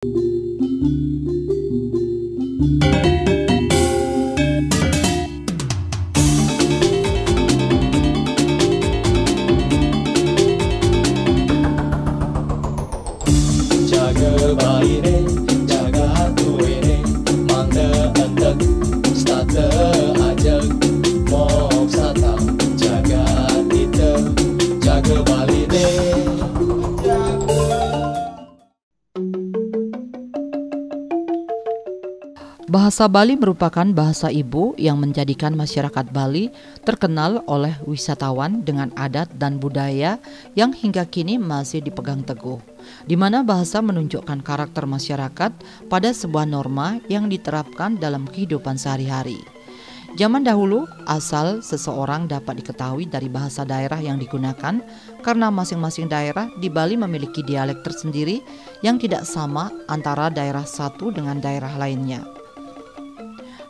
Jaga baire, jaga hatuene, mangga entek, stata ajak, mok sata, jaga kita, jaga baire. Bahasa Bali merupakan bahasa ibu yang menjadikan masyarakat Bali terkenal oleh wisatawan dengan adat dan budaya yang hingga kini masih dipegang teguh, di mana bahasa menunjukkan karakter masyarakat pada sebuah norma yang diterapkan dalam kehidupan sehari-hari. Zaman dahulu, asal seseorang dapat diketahui dari bahasa daerah yang digunakan karena masing-masing daerah di Bali memiliki dialek tersendiri yang tidak sama antara daerah satu dengan daerah lainnya.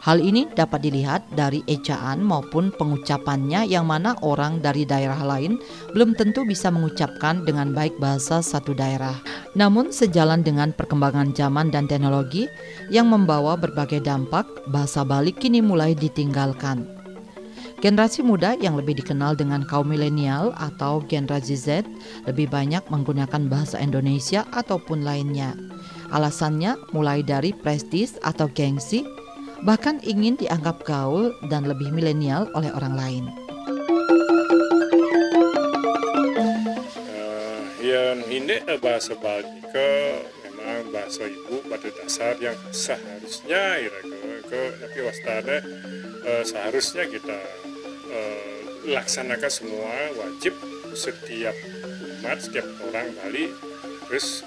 Hal ini dapat dilihat dari ejaan maupun pengucapannya yang mana orang dari daerah lain belum tentu bisa mengucapkan dengan baik bahasa satu daerah. Namun sejalan dengan perkembangan zaman dan teknologi yang membawa berbagai dampak, bahasa Bali kini mulai ditinggalkan. Generasi muda yang lebih dikenal dengan kaum milenial atau generasi Z lebih banyak menggunakan bahasa Indonesia ataupun lainnya. Alasannya mulai dari prestis atau gengsi, bahkan ingin dianggap gaul dan lebih milenial oleh orang lain. Yang ini bahasa Bali memang bahasa ibu pada dasar yang seharusnya tapi wastana seharusnya kita laksanakan semua wajib setiap umat, setiap orang Bali terus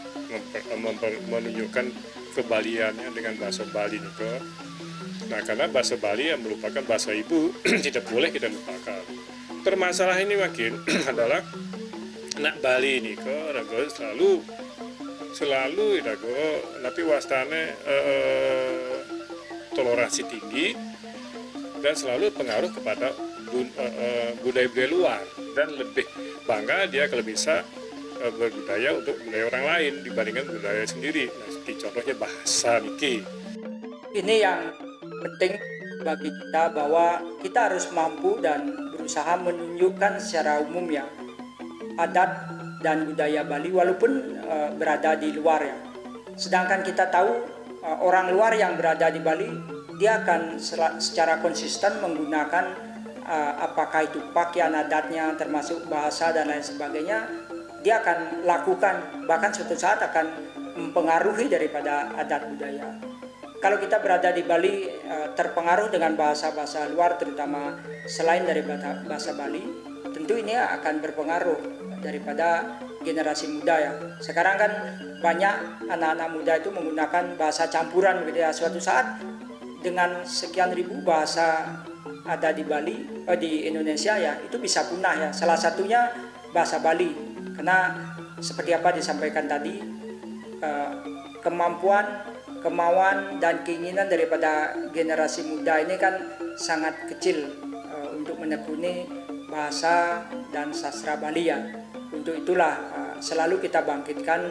menunjukkan kebaliannya dengan bahasa Bali nih. Nah, karena bahasa Bali yang merupakan bahasa ibu tidak boleh kita lupakan. Permasalahan ini makin adalah anak Bali ini selalu tapi wastane toleransi tinggi dan selalu pengaruh kepada budaya-budaya luar dan lebih bangga dia kalau bisa berbudaya untuk budaya orang lain dibandingkan budaya sendiri. Nah, seperti contohnya bahasa niki. Ini yang penting bagi kita bahwa kita harus mampu dan berusaha menunjukkan secara umum ya adat dan budaya Bali walaupun berada di luar ya. Sedangkan kita tahu orang luar yang berada di Bali dia akan secara konsisten menggunakan apakah itu pakaian adatnya termasuk bahasa dan lain sebagainya, dia akan lakukan bahkan suatu saat akan mempengaruhi daripada adat budaya. Kalau kita berada di Bali terpengaruh dengan bahasa-bahasa luar terutama selain dari bahasa Bali, tentu ini akan berpengaruh daripada generasi muda ya. Sekarang kan banyak anak-anak muda itu menggunakan bahasa campuran begitu ya. Suatu saat dengan sekian ribu bahasa ada di Bali, di Indonesia ya, itu bisa punah ya. Salah satunya bahasa Bali. Karena seperti apa disampaikan tadi, kemauan dan keinginan daripada generasi muda ini kan sangat kecil untuk menekuni bahasa dan sastra Bali ya. Untuk itulah selalu kita bangkitkan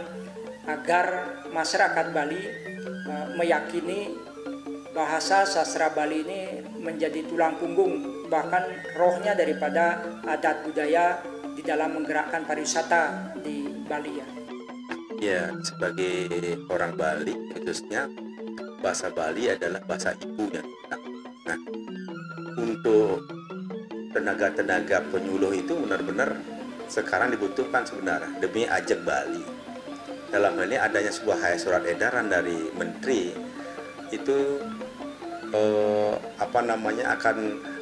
agar masyarakat Bali meyakini bahasa sastra Bali ini menjadi tulang punggung bahkan rohnya daripada adat budaya di dalam menggerakkan pariwisata di Bali ya. Ya, sebagai orang Bali khususnya bahasa Bali adalah bahasa ibu yang kita. Nah, untuk tenaga-tenaga penyuluh itu benar-benar sekarang dibutuhkan sebenarnya demi ajak Bali. Dalam hal ini adanya sebuah surat edaran dari Menteri itu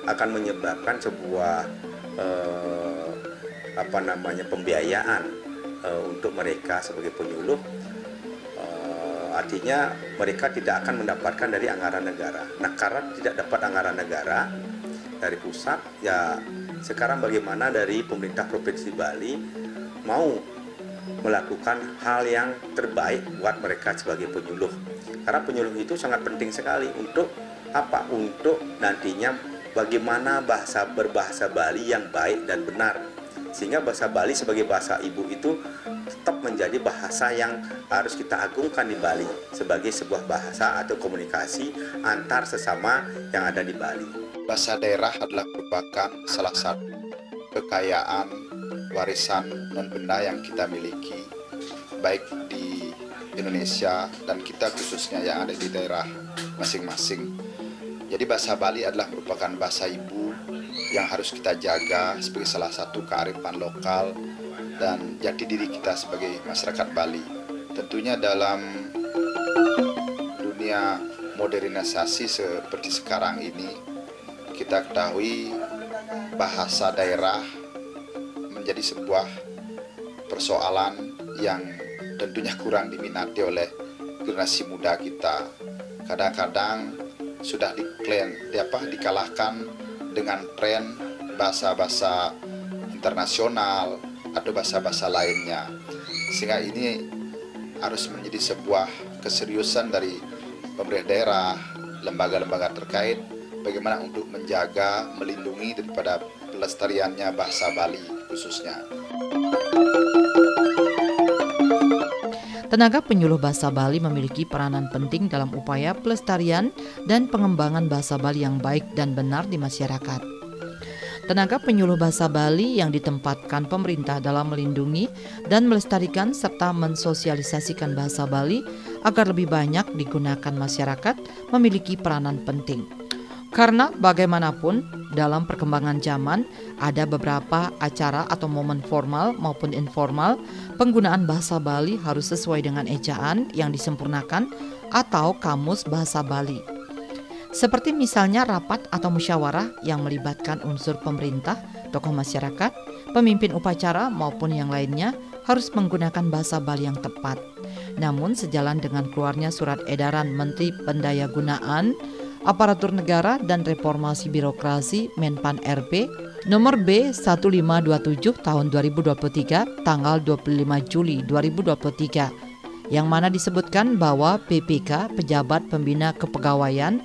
akan menyebabkan sebuah pembiayaan untuk mereka sebagai penyuluh, artinya mereka tidak akan mendapatkan dari anggaran negara. Nah, karena tidak dapat anggaran negara dari pusat, ya sekarang bagaimana dari pemerintah Provinsi Bali mau melakukan hal yang terbaik buat mereka sebagai penyuluh. Karena penyuluh itu sangat penting sekali untuk apa? Untuk nantinya bagaimana berbahasa Bali yang baik dan benar. Sehingga bahasa Bali sebagai bahasa ibu itu tetap menjadi bahasa yang harus kita agungkan di Bali sebagai sebuah bahasa atau komunikasi antar sesama yang ada di Bali. Bahasa daerah adalah merupakan salah satu kekayaan warisan non-benda yang kita miliki, baik di Indonesia dan kita khususnya yang ada di daerah masing-masing. Jadi bahasa Bali adalah merupakan bahasa ibu yang harus kita jaga sebagai salah satu kearifan lokal dan jati diri kita sebagai masyarakat Bali. Tentunya dalam dunia modernisasi seperti sekarang ini, kita ketahui bahasa daerah menjadi sebuah persoalan yang tentunya kurang diminati oleh generasi muda kita. Kadang-kadang sudah dikalahkan dengan tren bahasa-bahasa internasional atau bahasa-bahasa lainnya. Sehingga ini harus menjadi sebuah keseriusan dari pemerintah daerah, lembaga-lembaga terkait, bagaimana untuk menjaga, melindungi daripada pelestariannya bahasa Bali khususnya. Tenaga penyuluh bahasa Bali memiliki peranan penting dalam upaya pelestarian dan pengembangan bahasa Bali yang baik dan benar di masyarakat. Tenaga penyuluh bahasa Bali yang ditempatkan pemerintah dalam melindungi dan melestarikan serta mensosialisasikan bahasa Bali agar lebih banyak digunakan masyarakat memiliki peranan penting. Karena bagaimanapun dalam perkembangan zaman ada beberapa acara atau momen formal maupun informal, penggunaan bahasa Bali harus sesuai dengan ejaan yang disempurnakan atau kamus bahasa Bali. Seperti misalnya rapat atau musyawarah yang melibatkan unsur pemerintah, tokoh masyarakat, pemimpin upacara maupun yang lainnya harus menggunakan bahasa Bali yang tepat. Namun sejalan dengan keluarnya surat edaran Menteri Pendayagunaan Aparatur Negara dan Reformasi Birokrasi Menpan RB nomor B1527 tahun 2023 tanggal 25 Juli 2023 yang mana disebutkan bahwa PPK pejabat pembina kepegawaian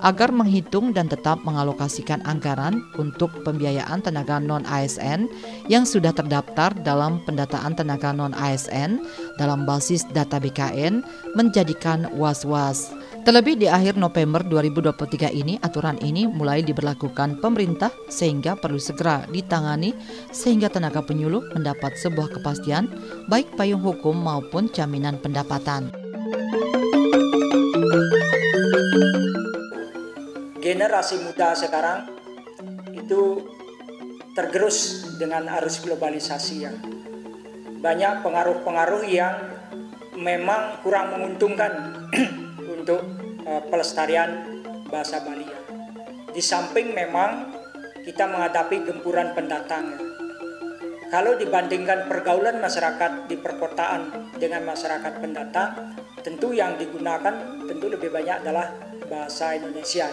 agar menghitung dan tetap mengalokasikan anggaran untuk pembiayaan tenaga non-ASN yang sudah terdaftar dalam pendataan tenaga non-ASN dalam basis data BKN menjadikan was-was. Terlebih di akhir November 2023 ini, aturan ini mulai diberlakukan pemerintah sehingga perlu segera ditangani sehingga tenaga penyuluh mendapat sebuah kepastian baik payung hukum maupun jaminan pendapatan. Generasi muda sekarang itu tergerus dengan arus globalisasi yang banyak pengaruh-pengaruh yang memang kurang menguntungkan untuk pelestarian bahasa Bali. Di samping memang kita menghadapi gempuran pendatang. Kalau dibandingkan pergaulan masyarakat di perkotaan dengan masyarakat pendatang, tentu yang digunakan tentu lebih banyak adalah bahasa Indonesia.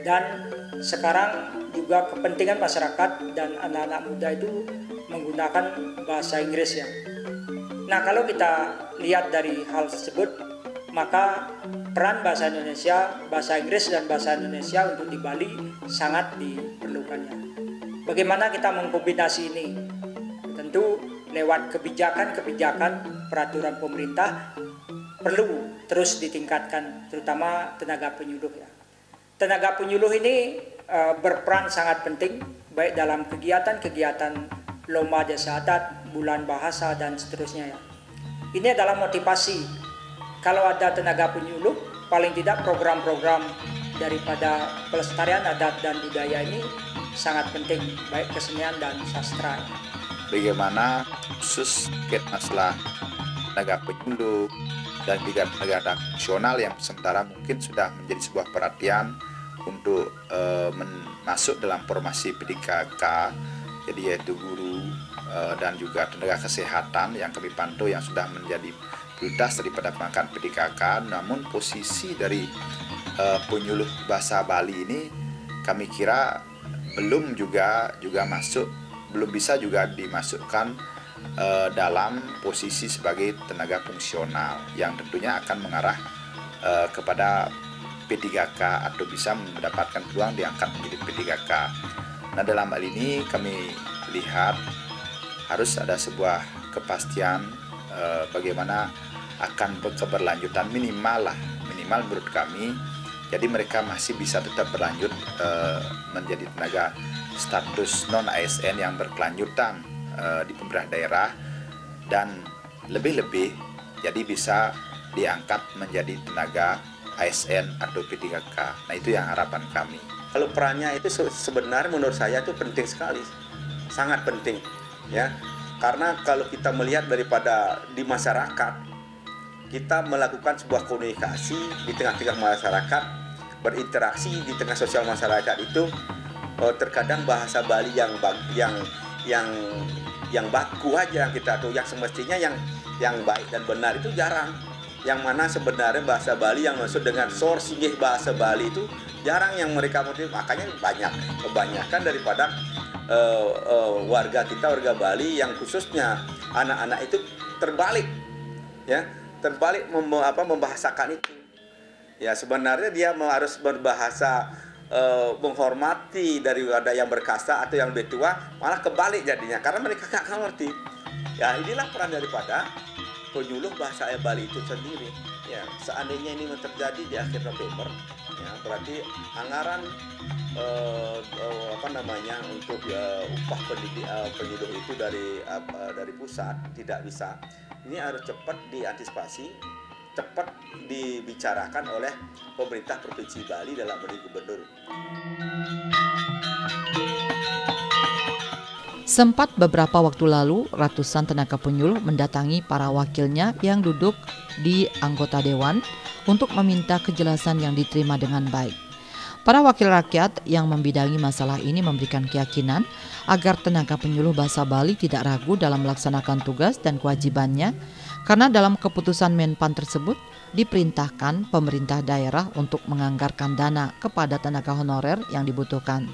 Dan sekarang juga kepentingan masyarakat dan anak-anak muda itu menggunakan bahasa Inggris ya. Nah, kalau kita lihat dari hal tersebut, maka peran bahasa Indonesia, bahasa Inggris dan bahasa Indonesia untuk di Bali sangat diperlukannya. Bagaimana kita mengkombinasi ini? Tentu lewat kebijakan-kebijakan peraturan pemerintah perlu terus ditingkatkan, terutama tenaga penyuluh ya. Tenaga penyuluh ini berperan sangat penting baik dalam kegiatan-kegiatan Lomba Desa Adat, Bulan Bahasa dan seterusnya ya. Ini adalah motivasi. Kalau ada tenaga penyuluh, paling tidak program-program daripada pelestarian adat dan budaya ini sangat penting, baik kesenian dan sastra. Bagaimana khusus terkait masalah tenaga penyuluh dan juga tenaga fungsional yang sementara mungkin sudah menjadi sebuah perhatian untuk masuk dalam formasi PDKK, jadi yaitu guru dan juga tenaga kesehatan yang kami pantau yang sudah menjadi prioritas daripada pengangkatan PDKK. Namun posisi dari penyuluh bahasa Bali ini kami kira belum bisa juga dimasukkan dalam posisi sebagai tenaga fungsional yang tentunya akan mengarah kepada P3K atau bisa mendapatkan peluang diangkat menjadi P3K. Nah, dalam hal ini kami lihat harus ada sebuah kepastian bagaimana akan keberlanjutan minimal menurut kami. Jadi mereka masih bisa tetap berlanjut menjadi tenaga status non ASN yang berkelanjutan di pemerintah daerah, dan lebih-lebih jadi bisa diangkat menjadi tenaga ASN atau P3K. Nah, itu yang harapan kami. Kalau perannya itu sebenarnya menurut saya itu penting sekali, sangat penting ya. Karena kalau kita melihat daripada di masyarakat, kita melakukan sebuah komunikasi di tengah-tengah masyarakat, berinteraksi di tengah sosial masyarakat itu, terkadang bahasa Bali yang baku aja kita tuh, yang semestinya yang baik dan benar itu jarang. Yang mana sebenarnya bahasa Bali yang maksud dengan source bahasa Bali itu jarang yang mereka motif. Makanya kebanyakan daripada warga Bali yang khususnya anak-anak itu terbalik membahasakan itu. Ya, sebenarnya dia harus berbahasa menghormati daripada yang berkasta atau yang lebih tua, malah kebalik jadinya karena mereka nggak ngerti. Ya, inilah peran daripada penyuluh bahasa Bali itu sendiri. Ya, seandainya ini terjadi di akhir November, ya berarti anggaran untuk upah penyuluh itu dari pusat tidak bisa. Ini harus cepat diantisipasi, cepat dibicarakan oleh pemerintah Provinsi Bali dalam hal gubernur. Sempat beberapa waktu lalu, ratusan tenaga penyuluh mendatangi para wakilnya yang duduk di anggota dewan untuk meminta kejelasan yang diterima dengan baik. Para wakil rakyat yang membidangi masalah ini memberikan keyakinan agar tenaga penyuluh bahasa Bali tidak ragu dalam melaksanakan tugas dan kewajibannya, karena dalam keputusan Menpan tersebut diperintahkan pemerintah daerah untuk menganggarkan dana kepada tenaga honorer yang dibutuhkan.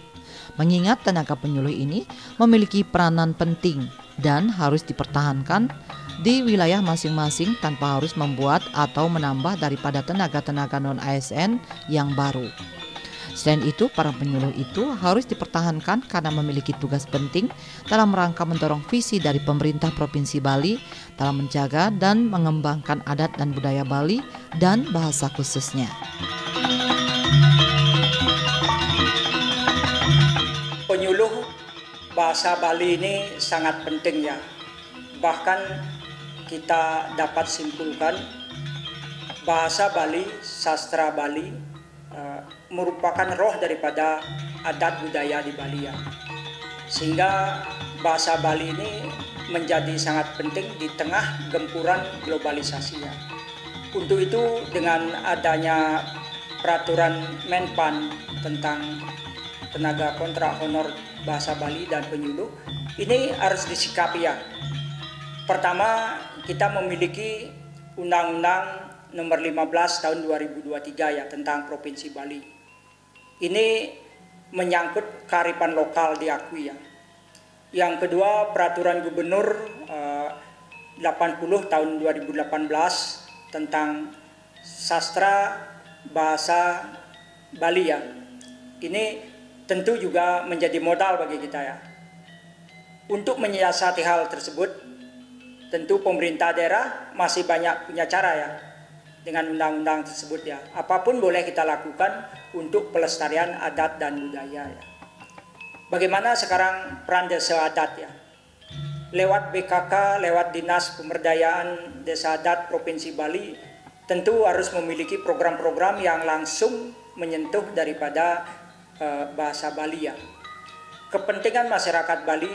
Mengingat tenaga penyuluh ini memiliki peranan penting dan harus dipertahankan di wilayah masing-masing tanpa harus membuat atau menambah daripada tenaga-tenaga non-ASN yang baru. Selain itu, para penyuluh itu harus dipertahankan karena memiliki tugas penting dalam rangka mendorong visi dari pemerintah Provinsi Bali dalam menjaga dan mengembangkan adat dan budaya Bali dan bahasa khususnya. Penyuluh bahasa Bali ini sangat penting ya. Bahkan kita dapat simpulkan bahasa Bali, sastra Bali merupakan roh daripada adat budaya di Bali ya. Sehingga bahasa Bali ini menjadi sangat penting di tengah gempuran globalisasi ya. Untuk itu dengan adanya peraturan Menpan tentang tenaga kontrak honor bahasa Bali dan penyuluh, ini harus disikapi ya. Pertama, kita memiliki Undang-Undang Nomor 15 tahun 2023 ya tentang Provinsi Bali. Ini menyangkut kearifan lokal diakui ya. Yang kedua, Peraturan Gubernur 80 tahun 2018 tentang sastra bahasa Bali ya. Ini tentu juga menjadi modal bagi kita ya. Untuk menyiasati hal tersebut, tentu pemerintah daerah masih banyak punya cara ya dengan undang-undang tersebut ya. Apapun boleh kita lakukan untuk pelestarian adat dan budaya ya. Bagaimana sekarang peran desa adat ya? Lewat BKK, lewat Dinas Pemberdayaan Desa Adat Provinsi Bali, tentu harus memiliki program-program yang langsung menyentuh daripada bahasa Bali ya. Kepentingan masyarakat Bali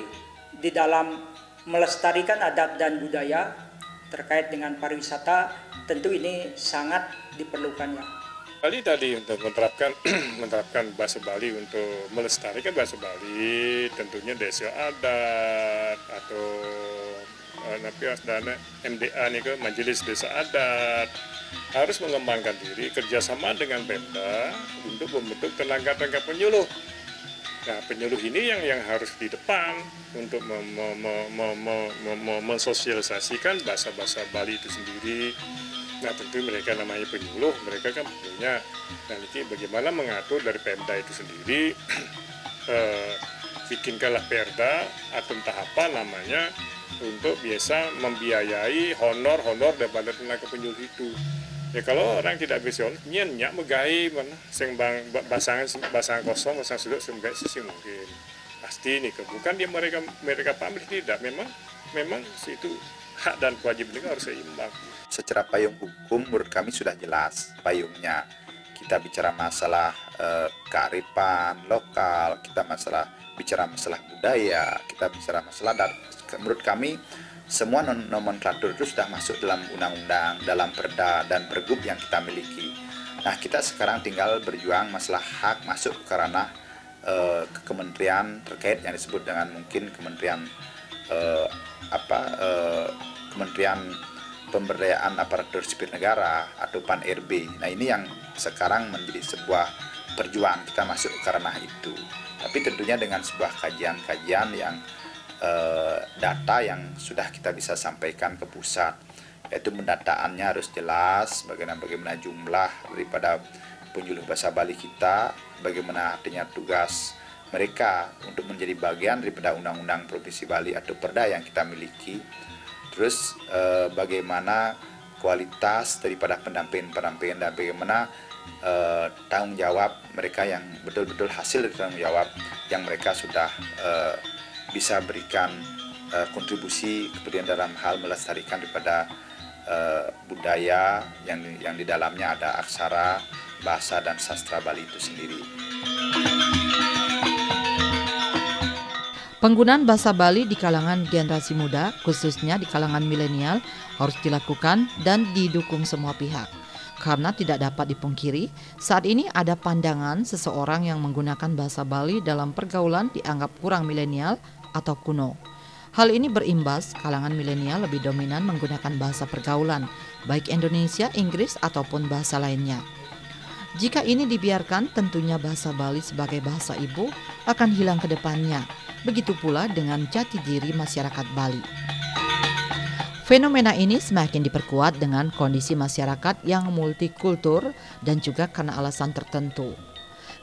di dalam melestarikan adat dan budaya terkait dengan pariwisata tentu ini sangat diperlukan ya. Bali tadi untuk menerapkan bahasa Bali untuk melestarikan bahasa Bali, tentunya desa adat atau dana MDA nih ke Majelis Desa Adat harus mengembangkan diri kerjasama dengan Pemda untuk membentuk tenaga-tenaga penyuluh. Nah, penyuluh ini yang harus di depan untuk mensosialisasikan bahasa-bahasa Bali itu sendiri. Nah, tentu mereka namanya penyuluh, mereka kan punya nanti bagaimana mengatur dari Pemda itu sendiri, bikinkanlah perda atau entah apa namanya, untuk biasa membiayai honor daripada tenaga penyuluh itu. Ya kalau orang tidak bisa nyenyak megai mana sembang basangan kosong basang sudut sembek sisi mungkin pasti ini bukan dia mereka pamrih, tidak, memang itu hak dan kewajiban harus seimbang. Secara payung hukum menurut kami sudah jelas payungnya. Kita bicara masalah kearifan lokal, kita bicara masalah budaya, kita bicara masalah menurut kami semua nomenklatur itu sudah masuk dalam undang-undang, dalam perda dan pergub yang kita miliki. Nah, kita sekarang tinggal berjuang masalah hak masuk ke ranah ke kementerian terkait yang disebut dengan mungkin Kementerian Pemberdayaan Aparatur Sipil Negara atau PAN-RB. Nah, ini yang sekarang menjadi sebuah perjuangan kita masuk ke ranah itu. Tapi tentunya dengan sebuah kajian-kajian yang data yang sudah kita bisa sampaikan ke pusat, yaitu pendataannya harus jelas, bagaimana jumlah daripada penyuluh bahasa Bali kita, bagaimana artinya tugas mereka untuk menjadi bagian daripada Undang-Undang Provinsi Bali atau Perda yang kita miliki. Terus bagaimana kualitas daripada pendamping dan bagaimana tanggung jawab mereka yang betul-betul hasil dari tanggung jawab yang mereka sudah bisa berikan kontribusi kemudian dalam hal melestarikan daripada budaya yang di dalamnya ada aksara, bahasa dan sastra Bali itu sendiri. Penggunaan bahasa Bali di kalangan generasi muda, khususnya di kalangan milenial, harus dilakukan dan didukung semua pihak. Karena tidak dapat dipungkiri, saat ini ada pandangan seseorang yang menggunakan bahasa Bali dalam pergaulan dianggap kurang milenial atau kuno. Hal ini berimbas kalangan milenial lebih dominan menggunakan bahasa pergaulan, baik Indonesia, Inggris, ataupun bahasa lainnya. Jika ini dibiarkan, tentunya bahasa Bali sebagai bahasa ibu akan hilang ke depannya. Begitu pula dengan jati diri masyarakat Bali. Fenomena ini semakin diperkuat dengan kondisi masyarakat yang multikultur dan juga karena alasan tertentu.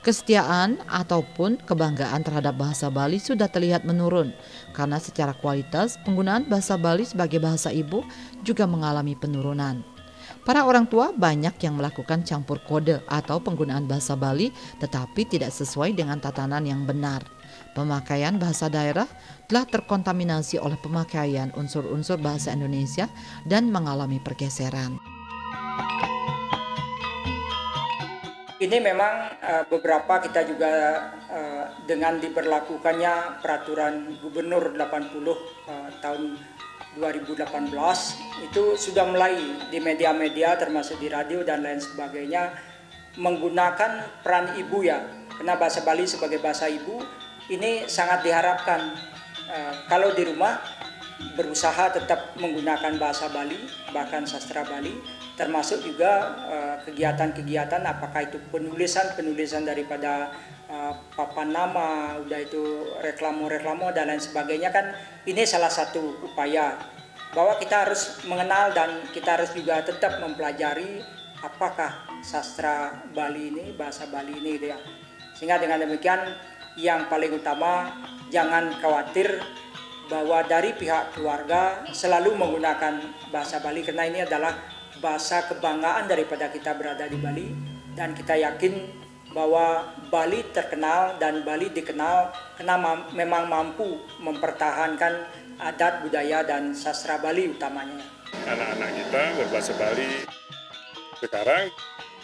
Kesetiaan ataupun kebanggaan terhadap bahasa Bali sudah terlihat menurun karena secara kualitas penggunaan bahasa Bali sebagai bahasa ibu juga mengalami penurunan. Para orang tua banyak yang melakukan campur kode atau penggunaan bahasa Bali tetapi tidak sesuai dengan tatanan yang benar. Pemakaian bahasa daerah telah terkontaminasi oleh pemakaian unsur-unsur bahasa Indonesia dan mengalami pergeseran. Ini memang beberapa kita juga dengan diberlakukannya peraturan Gubernur 80 tahun 2018 itu sudah mulai di media-media termasuk di radio dan lain sebagainya menggunakan peran ibu ya. Karena bahasa Bali sebagai bahasa ibu ini sangat diharapkan kalau di rumah berusaha tetap menggunakan bahasa Bali, bahkan sastra Bali, termasuk juga kegiatan-kegiatan apakah itu penulisan daripada papan nama, udah itu reklamo dan lain sebagainya, kan ini salah satu upaya bahwa kita harus mengenal dan kita harus juga tetap mempelajari apakah sastra Bali ini, bahasa Bali ini gitu ya. Sehingga dengan demikian yang paling utama jangan khawatir bahwa dari pihak keluarga selalu menggunakan bahasa Bali karena ini adalah bahasa kebanggaan daripada kita berada di Bali, dan kita yakin bahwa Bali terkenal dan Bali dikenal karena memang mampu mempertahankan adat, budaya, dan sastra Bali utamanya. Anak-anak kita berbahasa Bali. Sekarang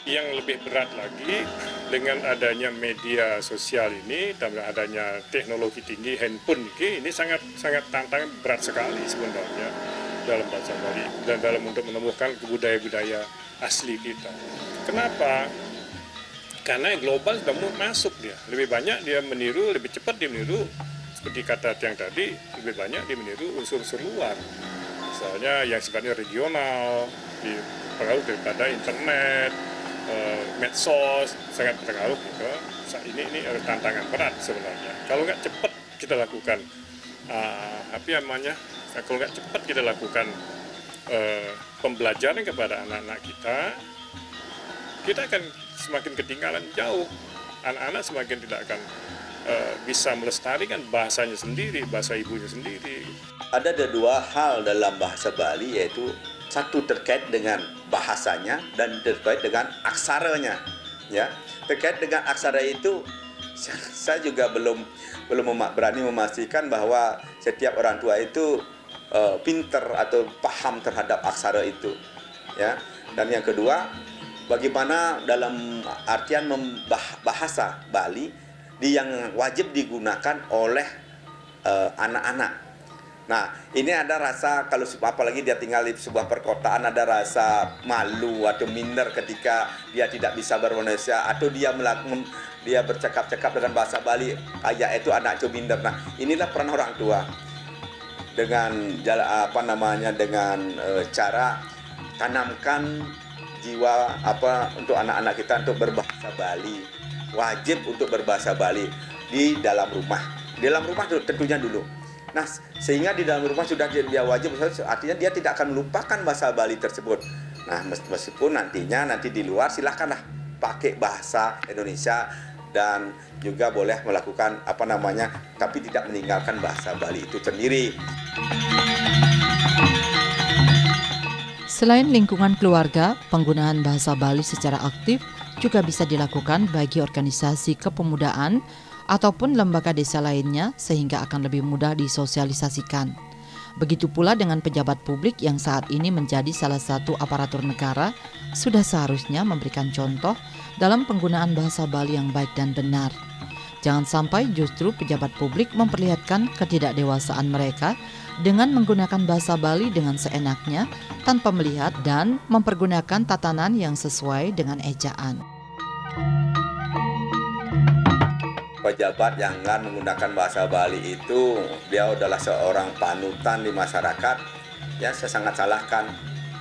yang lebih berat lagi dengan adanya media sosial ini, dan adanya teknologi tinggi, handphone ini sangat tantangan berat sekali sebenarnya dalam bahasa Bali dan dalam untuk menemukan budaya-budaya asli kita. Kenapa? Karena global sudah masuk dia. Lebih banyak dia meniru, lebih cepat dia meniru. Seperti kata yang tadi, lebih banyak dia meniru unsur-unsur luar. Misalnya yang sifatnya regional, dipengaruhi daripada internet, medsos, sangat terpengaruh gitu. Ini ada tantangan berat sebenarnya. Kalau nggak cepat kita lakukan, kalau nggak cepat kita lakukan pembelajaran kepada anak-anak kita akan semakin ketinggalan jauh. Anak-anak semakin tidak akan bisa melestarikan bahasanya sendiri, bahasa ibunya sendiri. ada dua hal dalam bahasa Bali, yaitu satu terkait dengan bahasanya dan terkait dengan aksaranya. Ya, terkait dengan aksara itu saya juga belum berani memastikan bahwa setiap orang tua itu pinter atau paham terhadap aksara itu. Ya, dan yang kedua, bagaimana dalam artian bahasa Bali yang wajib digunakan oleh anak-anak. Nah, ini ada rasa, kalau apalagi dia tinggal di sebuah perkotaan, ada rasa malu atau minder ketika dia tidak bisa berbahasa atau dia bercakap-cakap dengan bahasa Bali kayak itu anak itu minder. Nah, inilah peran orang tua dengan dengan cara tanamkan jiwa untuk anak-anak kita untuk berbahasa Bali. Wajib untuk berbahasa Bali di dalam rumah. Di dalam rumah tentunya dulu. Nah, sehingga di dalam rumah sudah dia wajib, artinya dia tidak akan melupakan bahasa Bali tersebut. Nah, meskipun nanti di luar silahkanlah pakai bahasa Indonesia dan juga boleh melakukan tapi tidak meninggalkan bahasa Bali itu sendiri. Selain lingkungan keluarga, penggunaan bahasa Bali secara aktif juga bisa dilakukan bagi organisasi kepemudaan ataupun lembaga desa lainnya sehingga akan lebih mudah disosialisasikan. Begitu pula dengan pejabat publik yang saat ini menjadi salah satu aparatur negara, sudah seharusnya memberikan contoh dalam penggunaan bahasa Bali yang baik dan benar. Jangan sampai justru pejabat publik memperlihatkan ketidakdewasaan mereka dengan menggunakan bahasa Bali dengan seenaknya tanpa melihat dan mempergunakan tatanan yang sesuai dengan ejaan. Pejabat yang menggunakan bahasa Bali itu dia adalah seorang panutan di masyarakat, ya saya sangat salahkan.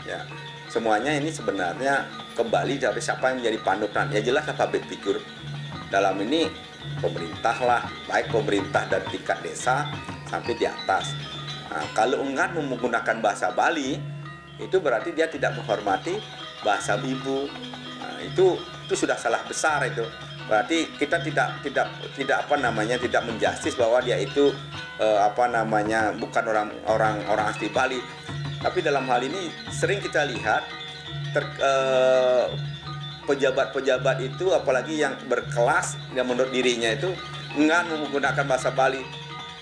Ya, semuanya ini sebenarnya kembali dari siapa yang menjadi panutan. Ya jelas public figure. Dalam ini pemerintah lah, baik pemerintah dari tingkat desa sampai di atas. Nah, kalau enggan menggunakan bahasa Bali, itu berarti dia tidak menghormati bahasa ibu. Nah, itu sudah salah besar itu. Berarti kita tidak menjustis bahwa dia itu bukan orang asli Bali. Tapi dalam hal ini sering kita lihat pejabat-pejabat itu, apalagi yang berkelas yang menurut dirinya itu enggan menggunakan bahasa Bali.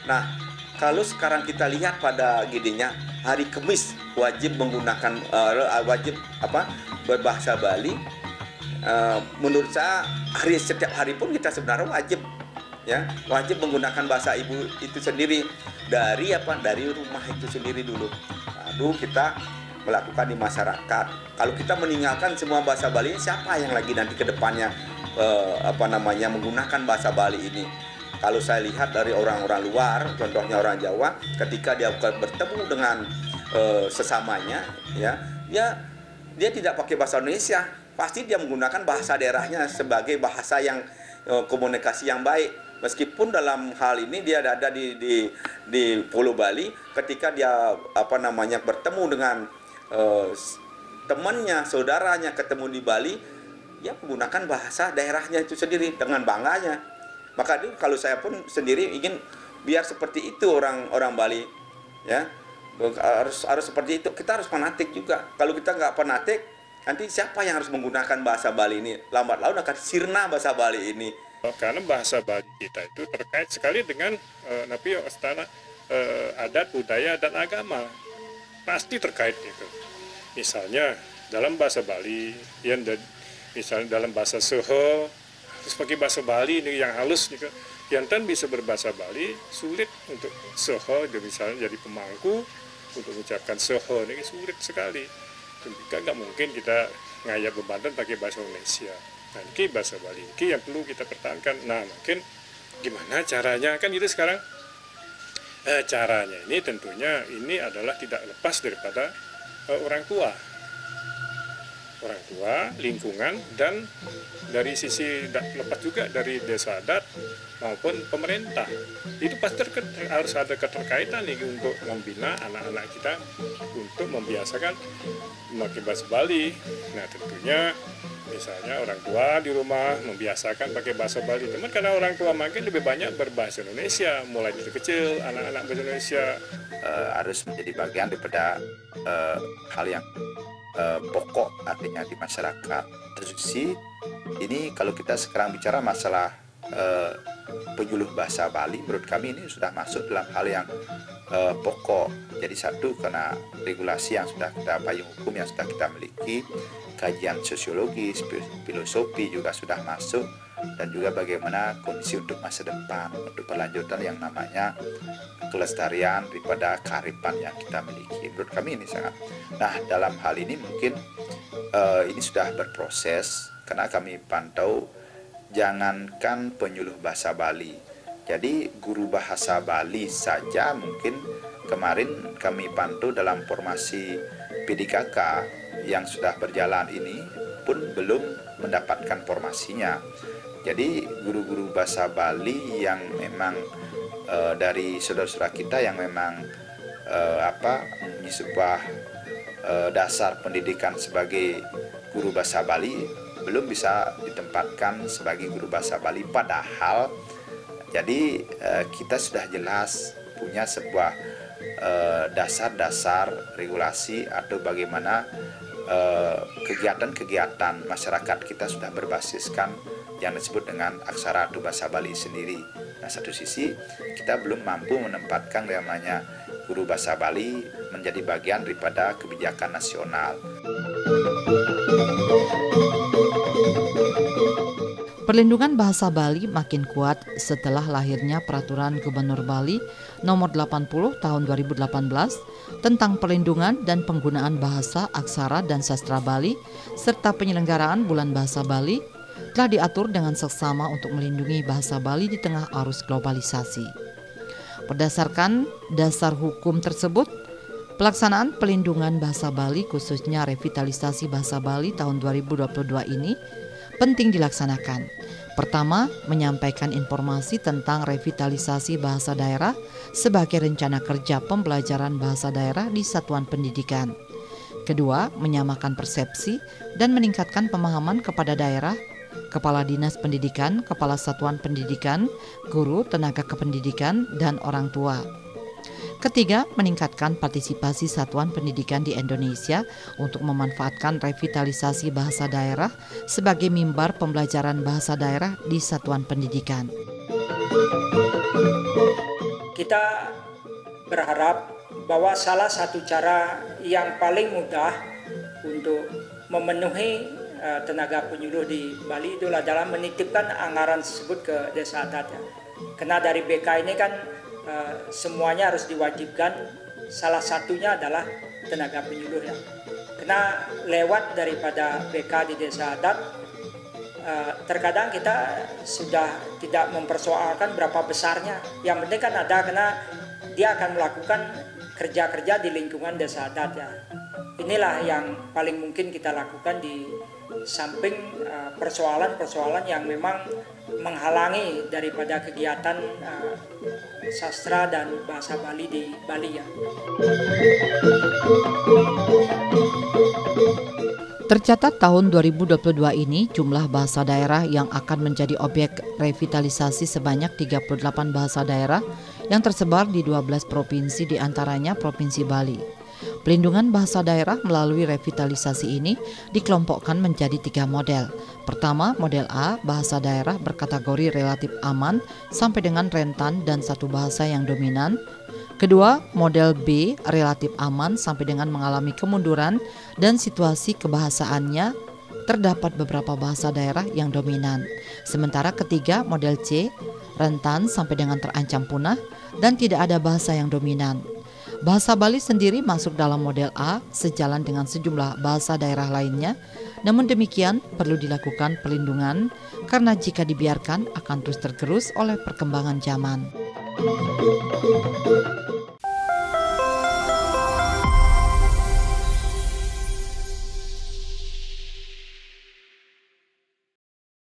Nah, kalau sekarang kita lihat pada gidinya hari Kamis wajib menggunakan berbahasa Bali. Menurut saya setiap hari pun kita sebenarnya wajib menggunakan bahasa ibu itu sendiri dari rumah itu sendiri dulu, lalu kita melakukan di masyarakat. Kalau kita meninggalkan semua bahasa Bali, siapa yang lagi nanti ke depannya menggunakan bahasa Bali ini? Kalau saya lihat dari orang-orang luar, contohnya orang Jawa, ketika dia bertemu dengan sesamanya, dia tidak pakai bahasa Indonesia. Pasti dia menggunakan bahasa daerahnya sebagai bahasa yang komunikasi yang baik. Meskipun dalam hal ini dia ada di Pulau Bali, ketika dia bertemu dengan temannya, saudaranya ketemu di Bali, dia menggunakan bahasa daerahnya itu sendiri dengan bangganya. Maka kalau saya pun sendiri ingin biar seperti itu orang Bali, ya harus seperti itu. Kita harus fanatik juga. Kalau kita nggak fanatik, nanti siapa yang harus menggunakan bahasa Bali ini? Lambat laun akan sirna bahasa Bali ini. Karena bahasa Bali kita itu terkait sekali dengan adat, budaya, dan agama. Pasti terkait itu. Misalnya dalam bahasa Bali, misalnya dalam bahasa Seho, terus pakai bahasa Bali ini yang halus juga. Yang bisa berbahasa Bali sulit untuk Seho, misalnya jadi pemangku untuk mengucapkan Seho ini sulit sekali. Nggak mungkin kita ngayak bebanten pakai bahasa Indonesia. Nah, ini bahasa Bali ini yang perlu kita pertahankan. Nah, mungkin gimana caranya? Kan itu sekarang caranya ini tentunya ini adalah tidak lepas daripada orang tua, lingkungan, dan dari sisi lepas juga dari desa adat maupun pemerintah. Itu pasti harus ada keterkaitan nih untuk membina anak-anak kita untuk membiasakan memakai bahasa Bali. Nah, tentunya Misalnya orang tua di rumah membiasakan pakai bahasa Bali. Teman karena orang tua makin lebih banyak berbahasa Indonesia, mulai dari kecil anak-anak bahasa Indonesia. Harus menjadi bagian daripada hal yang pokok artinya di masyarakat. Terus ini kalau kita sekarang bicara masalah penyuluh bahasa Bali, menurut kami ini sudah masuk dalam hal yang pokok. Jadi satu, karena regulasi yang sudah kita, payung hukum yang sudah kita miliki, kajian sosiologis, filosofi juga sudah masuk, dan juga bagaimana kondisi untuk masa depan, untuk berlanjutan yang namanya kelestarian daripada kearifan yang kita miliki. Menurut kami ini sangat. Nah, dalam hal ini mungkin ini sudah berproses, karena kami pantau jangankan penyuluh bahasa Bali. Jadi guru bahasa Bali saja mungkin kemarin kami pantau dalam formasi PDKK yang sudah berjalan ini pun belum mendapatkan formasinya. Jadi guru-guru bahasa Bali yang memang dari saudara-saudara kita yang memang ini sebuah dasar pendidikan sebagai guru bahasa Bali belum bisa ditempatkan sebagai guru bahasa Bali, padahal jadi kita sudah jelas punya sebuah dasar-dasar regulasi atau bagaimana kegiatan-kegiatan masyarakat kita sudah berbasiskan yang disebut dengan aksara atau bahasa Bali sendiri. Nah, satu sisi kita belum mampu menempatkan namanya guru bahasa Bali menjadi bagian daripada kebijakan nasional. Perlindungan bahasa Bali makin kuat setelah lahirnya Peraturan Gubernur Bali Nomor 80 Tahun 2018 tentang perlindungan dan penggunaan bahasa, aksara, dan sastra Bali serta penyelenggaraan Bulan Bahasa Bali telah diatur dengan seksama untuk melindungi bahasa Bali di tengah arus globalisasi. Berdasarkan dasar hukum tersebut, pelaksanaan pelindungan bahasa Bali khususnya revitalisasi bahasa Bali tahun 2022 ini penting dilaksanakan. Pertama, menyampaikan informasi tentang revitalisasi bahasa daerah sebagai rencana kerja pembelajaran bahasa daerah di satuan pendidikan. Kedua, menyamakan persepsi dan meningkatkan pemahaman kepada daerah, kepala dinas pendidikan, kepala satuan pendidikan, guru, tenaga kependidikan, dan orang tua. Ketiga, meningkatkan partisipasi satuan pendidikan di Indonesia untuk memanfaatkan revitalisasi bahasa daerah sebagai mimbar pembelajaran bahasa daerah di satuan pendidikan. Kita berharap bahwa salah satu cara yang paling mudah untuk memenuhi tenaga penyuluh di Bali itulah dalam menitipkan anggaran tersebut ke desa adat. Karena dari BK ini kan semuanya harus diwajibkan, salah satunya adalah tenaga penyuluh ya. Karena lewat daripada BK di desa adat, terkadang kita sudah tidak mempersoalkan berapa besarnya. Yang penting kan ada, karena dia akan melakukan kerja-kerja di lingkungan desa adat ya. Inilah yang paling mungkin kita lakukan di samping persoalan-persoalan yang memang menghalangi daripada kegiatan sastra dan bahasa Bali di Bali ya. Tercatat tahun 2022 ini jumlah bahasa daerah yang akan menjadi objek revitalisasi sebanyak 38 bahasa daerah yang tersebar di 12 provinsi, diantaranya Provinsi Bali. Pelindungan bahasa daerah melalui revitalisasi ini dikelompokkan menjadi 3 model. Pertama, model A, bahasa daerah berkategori relatif aman sampai dengan rentan dan satu bahasa yang dominan. Kedua, model B, relatif aman sampai dengan mengalami kemunduran dan situasi kebahasaannya terdapat beberapa bahasa daerah yang dominan. Sementara ketiga, model C, rentan sampai dengan terancam punah dan tidak ada bahasa yang dominan. Bahasa Bali sendiri masuk dalam model A sejalan dengan sejumlah bahasa daerah lainnya. Namun demikian perlu dilakukan perlindungan karena jika dibiarkan akan terus tergerus oleh perkembangan zaman.